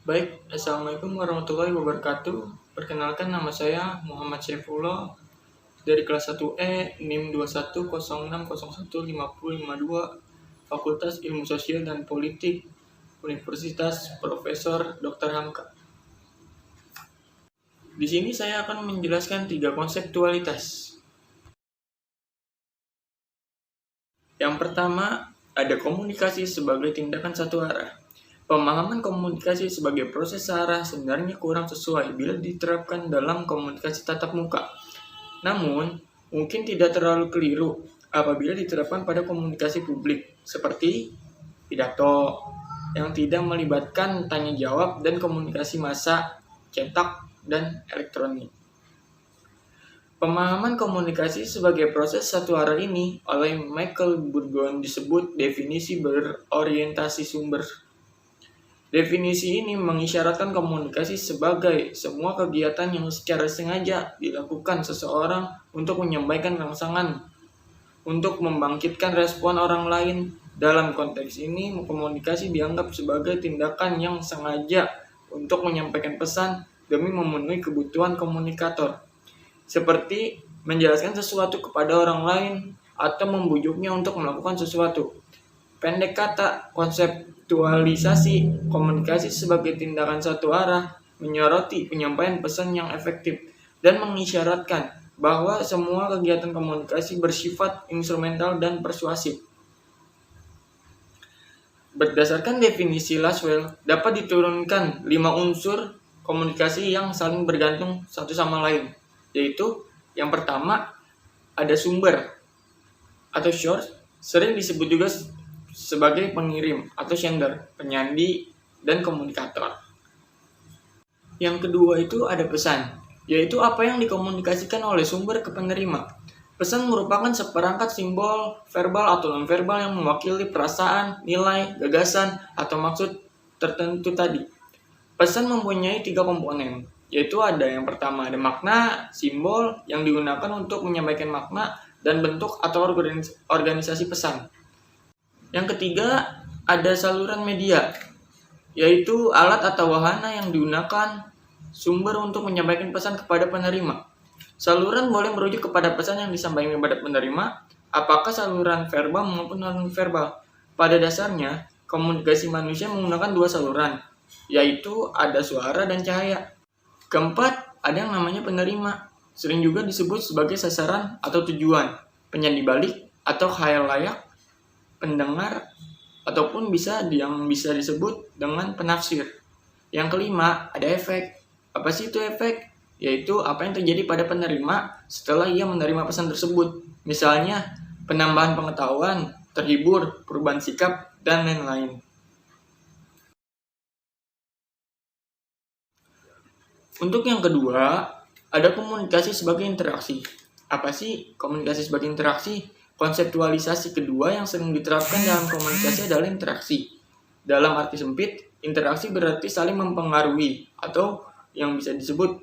Baik, Assalamualaikum warahmatullahi wabarakatuh. Perkenalkan, nama saya Muhammad Syaifullah dari kelas 1E NIM 2106015052 Fakultas Ilmu Sosial dan Politik Universitas Profesor Dr. Hamka. Di sini saya akan menjelaskan 3 konseptualitas. Yang pertama, ada komunikasi sebagai tindakan satu arah. Pemahaman komunikasi sebagai proses searah sebenarnya kurang sesuai bila diterapkan dalam komunikasi tatap muka. Namun, mungkin tidak terlalu keliru apabila diterapkan pada komunikasi publik, seperti pidato yang tidak melibatkan tanya jawab dan komunikasi massa, cetak, dan elektronik. Pemahaman komunikasi sebagai proses satu arah ini oleh Michael Burgon disebut definisi berorientasi sumber. Definisi ini mengisyaratkan komunikasi sebagai semua kegiatan yang secara sengaja dilakukan seseorang untuk menyampaikan rangsangan, untuk membangkitkan respon orang lain. Dalam konteks ini, komunikasi dianggap sebagai tindakan yang sengaja untuk menyampaikan pesan demi memenuhi kebutuhan komunikator, seperti menjelaskan sesuatu kepada orang lain atau membujuknya untuk melakukan sesuatu. Pendek kata, konseptualisasi komunikasi sebagai tindakan satu arah menyoroti penyampaian pesan yang efektif dan mengisyaratkan bahwa semua kegiatan komunikasi bersifat instrumental dan persuasif. Berdasarkan definisi Laswell, dapat diturunkan 5 unsur komunikasi yang saling bergantung satu sama lain, yaitu yang pertama ada sumber atau source, sering disebut juga sebagai pengirim atau sender, penyandi, dan komunikator. Yang kedua itu ada pesan, yaitu apa yang dikomunikasikan oleh sumber ke penerima. Pesan merupakan seperangkat simbol verbal atau nonverbal yang mewakili perasaan, nilai, gagasan, atau maksud tertentu tadi. Pesan mempunyai 3 komponen, yaitu ada yang pertama ada makna, simbol yang digunakan untuk menyampaikan makna, dan bentuk atau organisasi pesan. Yang ketiga, ada saluran media, yaitu alat atau wahana yang digunakan sumber untuk menyampaikan pesan kepada penerima. Saluran boleh merujuk kepada pesan yang disampaikan kepada penerima, apakah saluran verbal maupun non-verbal. Pada dasarnya, komunikasi manusia menggunakan 2 saluran, yaitu ada suara dan cahaya. Keempat, ada yang namanya penerima, sering juga disebut sebagai sasaran atau tujuan, penyandi balik atau khayal-layak, pendengar, ataupun yang bisa disebut dengan penafsir. Yang kelima, ada efek. Apa sih itu efek? Yaitu apa yang terjadi pada penerima setelah ia menerima pesan tersebut. Misalnya, penambahan pengetahuan, terhibur, perubahan sikap, dan lain-lain. Untuk yang kedua, ada komunikasi sebagai interaksi. Apa sih komunikasi sebagai interaksi? Konseptualisasi kedua yang sering diterapkan dalam komunikasi adalah interaksi. Dalam arti sempit, interaksi berarti saling mempengaruhi atau yang bisa disebut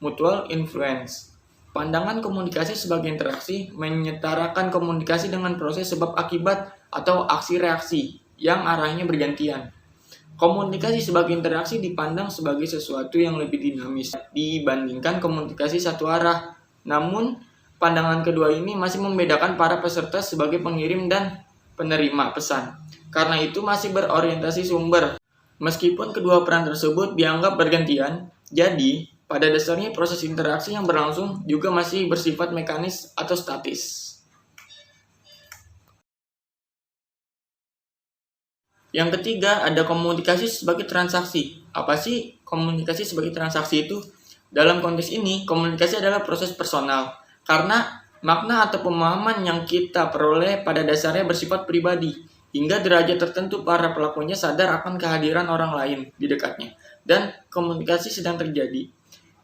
mutual influence. Pandangan komunikasi sebagai interaksi menyetarakan komunikasi dengan proses sebab akibat atau aksi reaksi yang arahnya bergantian. Komunikasi sebagai interaksi dipandang sebagai sesuatu yang lebih dinamis dibandingkan komunikasi satu arah. Namun, pandangan kedua ini masih membedakan para peserta sebagai pengirim dan penerima pesan. Karena itu masih berorientasi sumber. Meskipun kedua peran tersebut dianggap bergantian, jadi pada dasarnya proses interaksi yang berlangsung juga masih bersifat mekanis atau statis. Yang ketiga, ada komunikasi sebagai transaksi. Apa sih komunikasi sebagai transaksi itu? Dalam konteks ini, komunikasi adalah proses personal. Karena makna atau pemahaman yang kita peroleh pada dasarnya bersifat pribadi. Hingga derajat tertentu para pelakunya sadar akan kehadiran orang lain di dekatnya. Dan komunikasi sedang terjadi.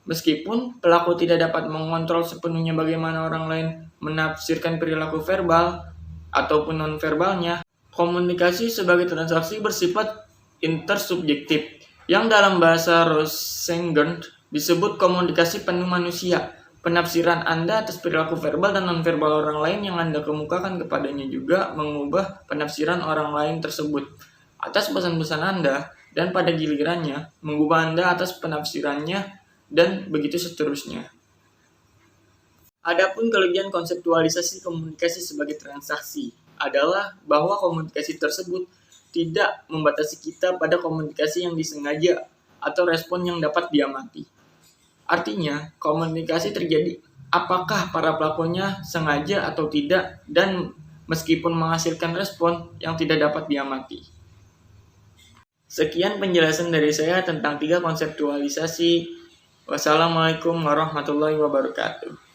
Meskipun pelaku tidak dapat mengontrol sepenuhnya bagaimana orang lain menafsirkan perilaku verbal ataupun non-verbalnya, komunikasi sebagai transaksi bersifat intersubjektif, yang dalam bahasa Rosengren disebut komunikasi penuh manusia. Penafsiran Anda atas perilaku verbal dan non-verbal orang lain yang Anda kemukakan kepadanya juga mengubah penafsiran orang lain tersebut atas pesan-pesan Anda dan pada gilirannya mengubah Anda atas penafsirannya, dan begitu seterusnya. Adapun kelebihan konseptualisasi komunikasi sebagai transaksi adalah bahwa komunikasi tersebut tidak membatasi kita pada komunikasi yang disengaja atau respon yang dapat diamati. Artinya, komunikasi terjadi apakah para pelakunya sengaja atau tidak, dan meskipun menghasilkan respon yang tidak dapat diamati. Sekian penjelasan dari saya tentang 3 konseptualisasi. Wassalamualaikum warahmatullahi wabarakatuh.